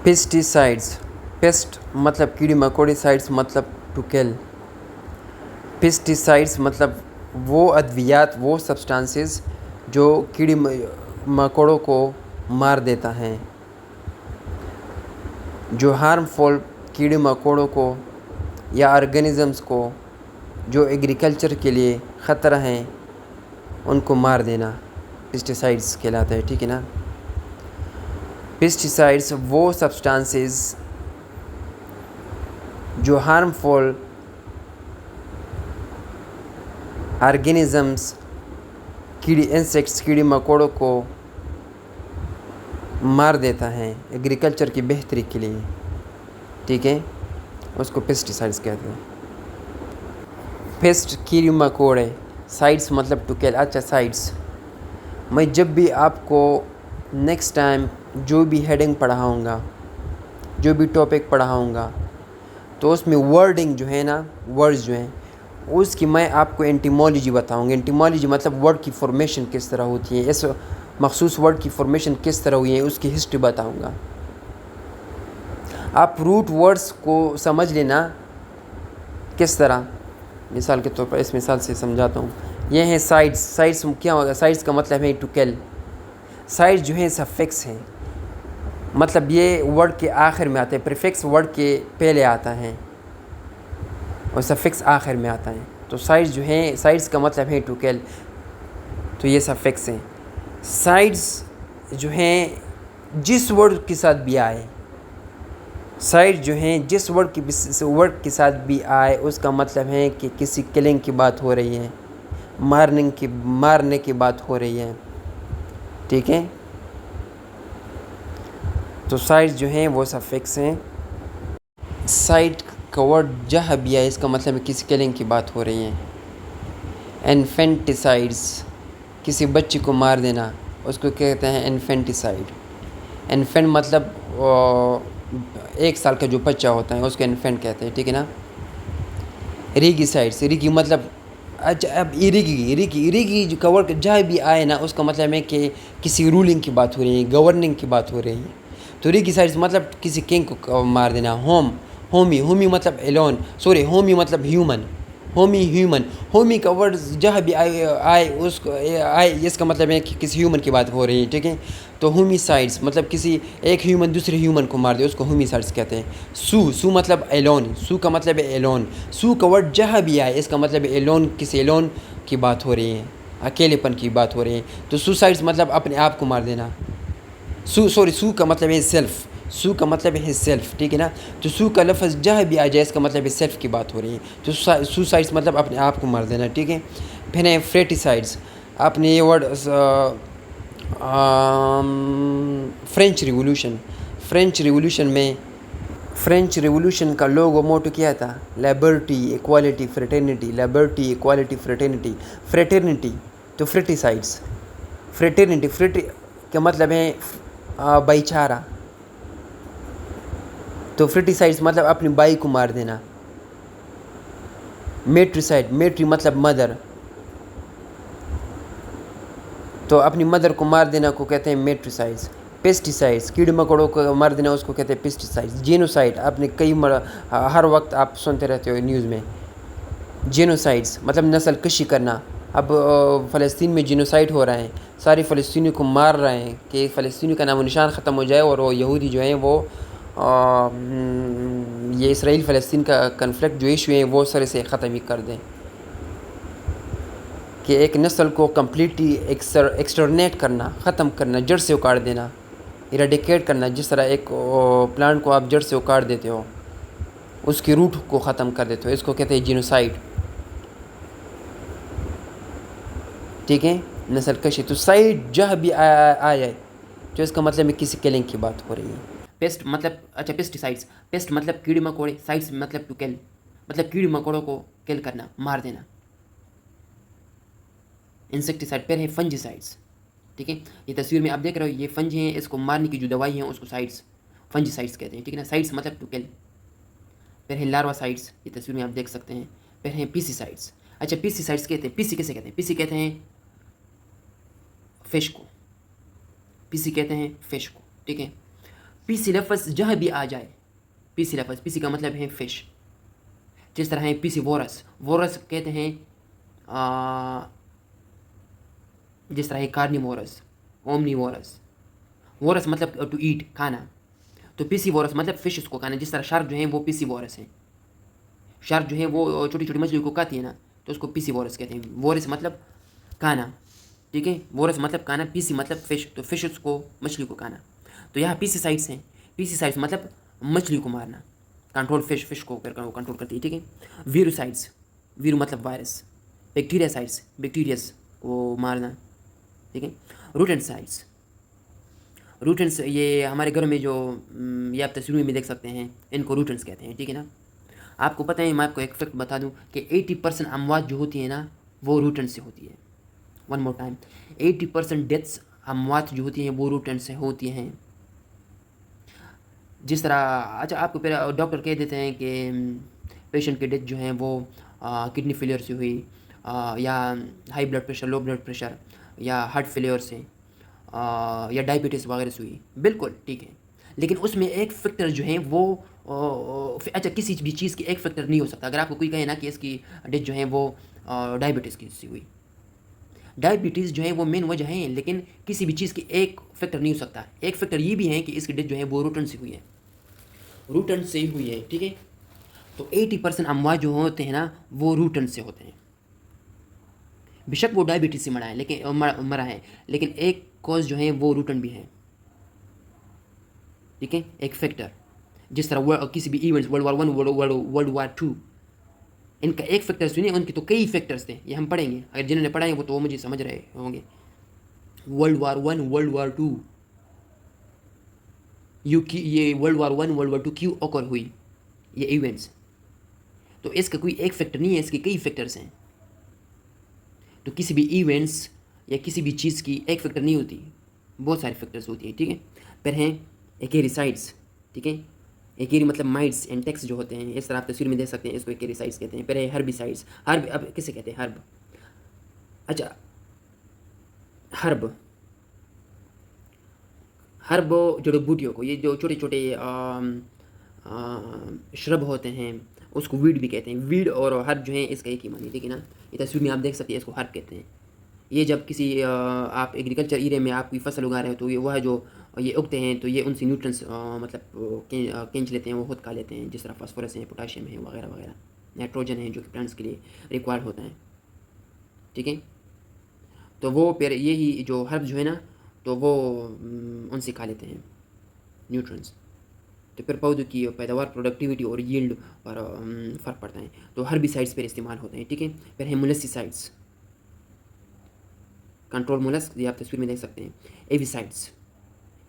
Pesticides, paste مطلب کیڑی مکوڑے، سائڈس مطلب ٹو کل۔ پیسٹیسائڈس مطلب وہ ادویات، وہ سبسٹانسز جو کیڑی مکوڑوں کو مار دیتا ہے، جو ہارمفل کیڑے مکوڑوں کو یا آرگنزمز کو جو ایگریکلچر کے لیے خطرہ ہیں ان کو مار دینا پیسٹیسائڈس کہلاتا ہے، ٹھیک ہے نا۔ پیسٹیسائڈس وہ سبسٹانسز جو ہارمفل آرگنزمز، انسیکٹس، کیڑے مکوڑوں کو مار دیتا ہے ایگریکلچر کی بہتری کے لیے، ٹھیک ہے، اس کو پیسٹیسائڈس کہتے ہیں۔ پیسٹ کیڑے مکوڑے، سائڈس مطلب ٹو کل۔ اچھا سائڈس، میں جب بھی آپ کو نیکسٹ ٹائم جو بھی ہیڈنگ پڑھاؤں گا، جو بھی ٹاپک پڑھاؤں گا، تو اس میں ورڈنگ جو ہے نا، ورڈز جو ہیں اس کی میں آپ کو انٹیمالوجی بتاؤں گا۔ انٹیمالوجی مطلب ورڈ کی فارمیشن کس طرح ہوتی ہے، اس مخصوص ورڈ کی فارمیشن کس طرح ہوئی ہے، اس کی ہسٹری بتاؤں گا۔ آپ روٹ ورڈز کو سمجھ لینا کس طرح، مثال کے طور پر اس مثال سے سمجھاتا ہوں۔ یہ ہیں سائڈس۔ سائڈس کیا ہوگا؟ سائڈس کا مطلب ہے ٹو کل۔ سائڈ جو ہے سفکس ہیں، مطلب یہ ورڈ کے آخر میں آتا ہے، پریفکس ورڈ کے پہلے آتا ہے اور سفکس آخر میں آتا ہے۔ تو سائڈس جو ہیں، سائڈس کا مطلب ہے ٹو کل، تو یہ سفکس ہیں۔ سائڈس جو ہیں جس ورڈ کے ساتھ بھی آئے، سائڈ جو ہیں جس ورڈ کے ساتھ بھی آئے، اس کا مطلب ہے کہ کسی کلنگ کی بات ہو رہی ہے، مارنے کی بات ہو رہی ہے، ٹھیک ہے۔ تو سائڈ جو ہیں وہ سفکس ہیں۔ سائڈ کا ورڈ جہاں بھی آئے، اس کا مطلب ہے کسی کلنگ کی بات ہو رہی ہے۔ انفینٹیسائڈس، کسی بچی کو مار دینا، اس کو کہتے ہیں انفینٹیسائڈ۔ انفینٹ مطلب 1 سال کا جو بچہ ہوتا ہے اس کو انفینٹ کہتے ہیں، ٹھیک ہے نا۔ ریگیسائڈس، ریگی مطلب اچھا اب ریگی جو کور جہاں بھی آئے نا، اس کا مطلب ہے کہ کسی رولنگ کی بات ہو رہی ہے، گورننگ کی بات ہو رہی ہے۔ تو ریگیسائڈس مطلب کسی کنگ کو مار دینا۔ ہومی مطلب ایلون، ہومی مطلب ہیومن، ہومی کا ورڈ جہاں بھی آئے اس کا مطلب ہے کہ کسی ہیومن کی بات ہو رہی ہے، ٹھیک ہے۔ تو ہومیسائڈس مطلب کسی ایک ہیومن دوسرے ہیومن کو مار دے، اس کو ہومیسائڈس کہتے ہیں۔ سو مطلب ایلون، سو کا مطلب ہے ایلون۔ سو کا ورڈ جہاں بھی آئے اس کا مطلب ہے ایلون، کسی ایلون کی بات ہو رہی ہے، اکیلے پن کی بات ہو رہی ہے۔ تو سوسائڈس مطلب اپنے آپ کو مار دینا۔ سو کا مطلب ہے سیلف، سو کا مطلب ہے سیلف، ٹھیک ہے نا۔ تو سو کا لفظ جہاں بھی آ جائے اس کا مطلب ہے سیلف کی بات ہو رہی ہے۔ تو سوسائڈس مطلب اپنے آپ کو مار دینا، ٹھیک ہے۔ پھر ہے فریٹیسائڈس۔ آپ نے یہ ورڈ فرینچ ریولوشن کا لوگو موٹو کیا تھا؟ Liberty, equality, fraternity, liberty, equality, fraternity. تو فریٹیسائڈس، فریٹی کا مطلب ہے بھائی چارہ، تو فریٹیسائڈس مطلب اپنی بائی کو مار دینا۔ میٹری مطلب مدر، تو اپنی مدر کو مار دینا کو کہتے ہیں میٹریسائڈس۔ پیسٹیسائڈس، کیڑے مکوڑوں کو مار دینا اس کو کہتے ہیں پیسٹیسائڈس۔ جینوسائڈ، آپ نے ہر وقت آپ سنتے رہتے ہو نیوز میں، جینوسائڈس مطلب نسل کشی کرنا۔ اب فلسطین میں جینوسائڈ ہو رہا ہے، سارے فلسطینیوں کو مار رہے ہیں کہ فلسطینیوں کا نام و نشان ختم ہو جائے، اور وہ یہودی جو ہیں وہ یہ اسرائیل فلسطین کا کنفلکٹ جو ایشو ہے وہ سر سے ختم ہی کر دیں، کہ ایک نسل کو کمپلیٹلی ایکسٹرنیٹ کرنا، ختم کرنا، جڑ سے اکاڑ دینا، ایراڈیکیٹ کرنا۔ جس طرح ایک پلانٹ کو آپ جڑ سے اکاڑ دیتے ہو، اس کی روٹ کو ختم کر دیتے ہو، اس کو کہتے ہیں جینوسائڈ، ٹھیک ہے، نسل کشی۔ تو سائڈ جہاں بھی آیا تو اس کا مطلب ہے کسی کلنگ کی بات ہو رہی ہے۔ پیسٹ مطلب اچھا پیسٹیسائڈس، پیسٹ مطلب کیڑے مکوڑے، سائڈس مطلب ٹو کل، مطلب کیڑے مکوڑوں کو کل کرنا، مار دینا۔ انسیکٹیسائڈ پھر ہے فنجیسائڈس، ٹھیک ہے، یہ تصویر میں آپ دیکھ رہے ہو، یہ فنج ہیں، اس کو مارنے کی جو دوائی ہیں اس کو فنجیسائڈس کہتے ہیں، ٹھیک ہے نا۔ سائڈس مطلب ٹو کل۔ پھر ہے لاروا-سائڈس، یہ تصویر میں آپ دیکھ سکتے ہیں۔ پھر ہیں پیسیسائڈس۔ اچھا پیسیسائڈس کہتے ہیں، پیسی کیسے کہتے ہیں؟ پیسی کہتے ہیں فش کو، پیسی کہتے ہیں فش کو، ٹھیک ہے۔ پی سی لفظ جہاں بھی آ جائے، پی سی لفظ، پی سی کا مطلب ہے فش، جس طرح ہے پی سی وورس، وورس کہتے ہیں جس طرح ہے کارنیوورس، اومنی وورس، وورس مطلب ٹو ایٹ، کھانا، تو پی سی وورس مطلب فش اس کو کھانا، جس طرح شارک جو ہیں وہ پی سی وورس ہیں، شارک جو ہے وہ چھوٹی چھوٹی مچھلی کو کھاتی ہے نا، تو اس کو پی سی وورس کہتے ہیں، وورس مطلب کھانا، ٹھیک ہے، وورس مطلب کھانا، پی سی مطلب فش، تو فش اس کو مچھلی کو کھانا، تو یہاں پی سی سائٹس ہیں، پی سی سائٹس مطلب مچھلی کو مارنا، کنٹرول فش، فش کو کنٹرول کرتی ہے، ٹھیک ہے، ویرو سائٹس، ویرو مطلب وائرس، بیکٹیریا سائٹس، بیکٹیریاز کو مارنا، ٹھیک ہے، روٹنٹ سائٹس، روٹنس یہ ہمارے گھر میں جو یہ آپ تصویر میں دیکھ سکتے ہیں، ان کو روٹنس کہتے ہیں، ٹھیک ہے نا. آپ کو پتہ ہے، میں آپ کو ایک فیکٹ بتا دوں کہ 80% اموات جو ہوتی ہیں نا وہ روٹن سے ہوتی ہے. ون مور ٹائم، 80% ڈیتھس اموات جو ہوتی ہیں وہ روٹن سے ہوتی ہیں. جس طرح اچھا آپ کو پھر ڈاکٹر کہہ دیتے ہیں کہ پیشنٹ کی ڈیتھ جو ہیں وہ کڈنی فیلئر سے ہوئی، یا high blood pressure, low blood pressure, یا ہارٹ فیلئر سے، یا ڈائبٹیز وغیرہ سے ہوئی، بالکل ٹھیک ہے، لیکن اس میں ایک فیکٹر جو ہیں وہ اچھا کسی بھی چیز کی ایک فیکٹر نہیں ہو سکتا. اگر آپ کو کوئی کہے نا کہ اس کی ڈیتھ جو ہے وہ ڈائبٹیز کی سے ہوئی، ڈائبٹیز جو ہے وہ مین وجہ ہیں، لیکن کسی بھی چیز کی ایک فیکٹر نہیں ہو سکتا. ایک فیکٹر یہ بھی ہے کہ اس کی ڈیتھ جو ہے وہ روٹن سے ہوئی ہے، روٹن سے ہی ہوئی ہے، ٹھیک ہے. تو 80% اموات جو ہوتے ہیں نا وہ روٹن سے ہوتے ہیں. بے شک وہ ڈائبٹیز سے مرا ہے، لیکن ایک کوز جو ہے وہ روٹن بھی ہے، ٹھیک ہے، ایک فیکٹر. جس طرح کسی بھی events, world war 1، world war 2، ان کا ایک فیکٹرس نہیں، ان کے تو کئی فیکٹرس تھے. یہ ہم پڑھیں گے، اگر جنہوں نے پڑھا ہے وہ تو وہ مجھے سمجھ رہے ہوں گے. ورلڈ وار 1، ورلڈ وار 2، یہ ورلڈ وار 1، ورلڈ وار 2 کیوں اوکر ہوئی، یہ ایونٹس. تو اس کا کوئی ایک فیکٹر نہیں ہے، اس کے کئی فیکٹرس ہیں. تو کسی بھی ایونٹس یا کسی بھی چیز کی ایک فیکٹر نہیں ہوتی، بہت سارے فیکٹرس ہوتی ہیں، ٹھیک ہے. پھر ہیں ایکیریسائڈس، ٹھیک ہے، ایکیری مطلب مائٹس اینڈ ٹیکس جو ہوتے ہیں، اس طرح آپ تصویر میں دیکھ سکتے ہیں، اس کو ایکیریسائڈس کہتے ہیں. پھر ہے ہربیسائڈس، ہرب اب کسے کہتے ہیں، ہرب. اچھا ہرب، ہرب جڑی بوٹیوں کو، یہ جو چھوٹے چھوٹے شرب ہوتے ہیں اس کو ویڈ بھی کہتے ہیں. ویڈ اور ہرب جو ہیں اس کا ایک ہی معنی، ٹھیک ہے نا. یہ تصویر میں آپ دیکھ سکتے ہیں، اس کو ہرب کہتے ہیں. یہ جب کسی آپ ایگریکلچر ایریا میں آپ کی فصل اگا رہے ہو تو یہ وہ ہے جو یہ اگتے ہیں، تو یہ ان سے نیوٹرنس مطلب کھینچ لیتے ہیں، وہ خود کھا لیتے ہیں، جس طرح فاسفورس ہیں، پوٹاشیم ہے وغیرہ وغیرہ، نائٹروجن ہے جو کہ پلانٹس کے لیے ریکوائرڈ ہوتا ہے، ٹھیک ہے. تو وہ پھر یہی جو ہرب جو ہے نا تو وہ ان سے کھا لیتے ہیں نیوٹرنس. تو پھر پودوں کی پیداوار، پروڈکٹیوٹی اور ییلڈ پر فرق پڑتا ہے. تو ہربیسائڈس پھر استعمال ہوتے ہیں، ٹھیک ہے. پھر ہیں مولیسیسائڈس، کنٹرول مولسک، یہ آپ تصویر میں دیکھ سکتے ہیں. ایویسائڈس،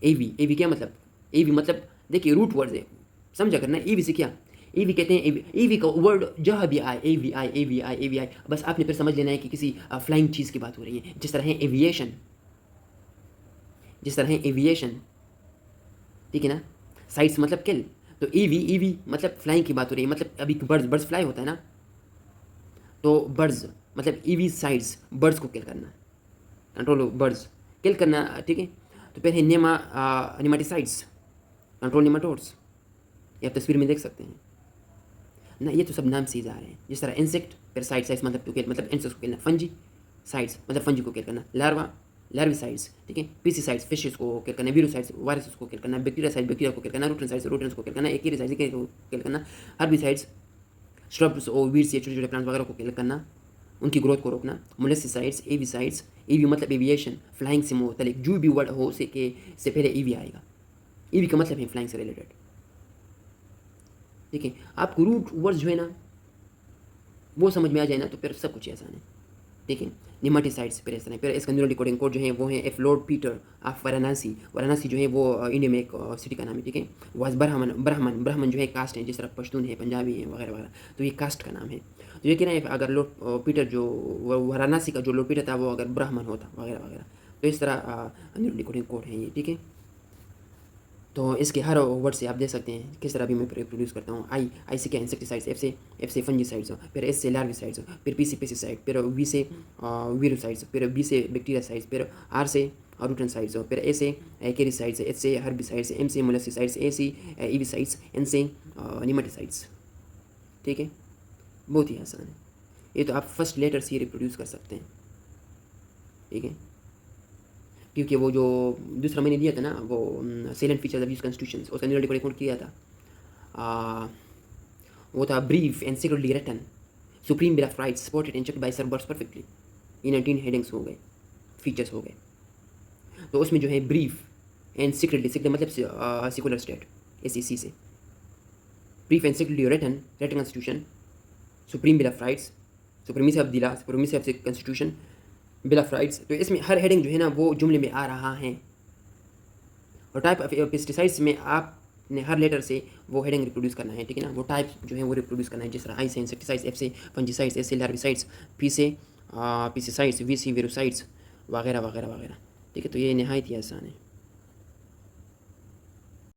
اے وی کیا مطلب، اے وی مطلب دیکھیے روٹ ورڈ ہے، سمجھا کرنا. اے وی سے کیا، اے وی کہتے ہیں، اے وی کا ورڈ جہاں بھی آئے، اے وی آئے، اے وی آئے، اے وی آئے، بس آپ نے پھر سمجھ لینا ہے کہ کسی فلائنگ چیز کی بات ہو رہی ہے. جس طرح ہے ایویشن، جس طرح ہے ایویشن، ٹھیک ہے نا. سائٹس مطلب کل، تو ای وی مطلب فلائنگ کی بات ہو رہی ہے، مطلب ابھی برڈز فلائی ہوتا ہے نا، تو برڈز مطلب ای وی سائٹس، برڈز کو کل کرنا، کنٹرول برڈز کل کرنا، ٹھیک ہے. تو پھر ہے نیماٹیسائڈس، کنٹرول نیماٹوڈس، یہ آپ تصویر میں دیکھ سکتے ہیں نا. یہ تو سب نام سے ہی جا رہے ہیں. جس طرح انسیکٹ، پھر سائٹس مطلب ٹو کل، مطلب انسیکٹس کو کلنا. فنجی سائٹس مطلب فنجی کو کل کرنا. لاروا سائٹس، ٹھیک ہے. پی سی سائٹس، فشز کو کل کرنا. ویرو سائٹس، وائرسز کو کل کرنا. بیکٹیریا سائٹس، بیکٹیریا کو کل کرنا. روٹن سائٹس، روٹنس کو کل کرنا. ایکیری سائٹس، ایکیری کو کل کرنا. ہربی سائٹس، شربس اور ویڈس یا چھوٹے چھوٹے پلانٹس وغیرہ کو کل کرنا، ان کی گروتھ کو روکنا. مولیسیسائڈس، ای وی سائٹس، ای وی مطلب ایویشن، فلائنگ سے متعلق جو بھی ورڈ ہو سکے سے پہلے ای وی آئے گا. ای وی کا مطلب ہے فلائنگ سے ریلیٹڈ، ٹھیک ہے. آپ کو روٹ ورڈ جو ہے نا وہ سمجھ میں آ جائے نا تو پھر سب کچھ آسان ہے، ٹھیک ہے. نیماٹیسائڈس پھر اس طرح. پھر اس کا نیورل ڈیکوڈنگ کوڈ جو ہے وہ ہیں ایف لارڈ پیٹر آف وارانسی. وارانسی جو ہے وہ انڈیا میں ایک سٹی کا نام ہے، ٹھیک ہے. واز برہمن جو ہے کاسٹ ہے، جس طرح پشتون ہے، پنجابی ہے وغیرہ وغیرہ، تو یہ کاسٹ کا نام ہے. تو یہ کہنا ہے اگر لارڈ پیٹر جو وارانسی کا جو لارڈ پیٹر تھا وہ اگر برہمن ہوتا وغیرہ وغیرہ، تو اس طرح نیورل ڈیکوڈنگ کوڈ ہے یہ، ٹھیک ہے. تو اس کے ہر ورڈ سے آپ دیکھ سکتے ہیں کس طرح بھی میں پروڈیوس کرتا ہوں. آئی سے کیا انسیکٹیسائڈس، ایف سے فنجی سائڈس، پھر ایس سے لاروی سائڈس، پھر پی سے پیسیسائڈ، پھر وی سے ویرو سائڈس، پھر بی سے بیکٹیریا سائڈس، پھر آر سے اور روٹنسائڈس ہو. پھر اے سے کیریسائڈس، ایچ سے ہربیسائڈس، ایم سے مولیسیسائڈس، اے سے ایویسائڈس، این سے نیمیٹیسائڈس. ٹھیک ہے، بہت ہی آسان ہے. یہ تو آپ فرسٹ لیٹر سے ہی ریپروڈیوس کر سکتے ہیں. ٹھیک ہے، کیونکہ وہ جو دوسرا میں نے دیا تھا نا، وہ salient feature of US constitution, اس کا نیورل ریکارڈ کیا تھا. وہ تھا brief and secretly written supreme bill of rights supported and checked by servers perfectly. یہ 19 ہیڈنگس ہو گئے، فیچرس ہو گئے. تو اس میں جو ہے بریف اینڈ سیکریٹلی مطلب سیکولر اسٹیٹ SEC سے، brief and secretly return constitution, supreme bill of rights, supremacy of the law, supremacy of constitution, bill of rights. تو اس میں ہر ہیڈنگ جو ہے نا وہ جملے میں آ رہا ہے. اور ٹائپ آف پیسٹیسائڈس میں آپ نے ہر لیٹر سے وہ ہیڈنگ ریپروڈیوس کرنا ہے. ٹھیک ہے نا، وہ ٹائپ جو ہے وہ ریپروڈیوس کرنا ہے. جس طرح آئی سے انسیکٹیسائڈس، ایف سے فنجیسائڈس، ایس سے لارویسائڈس، پی سے پیسیسائڈس، وی سے ویروسائڈس وغیرہ وغیرہ وغیرہ. ٹھیک ہے، تو یہ نہایت ہی آسان ہے.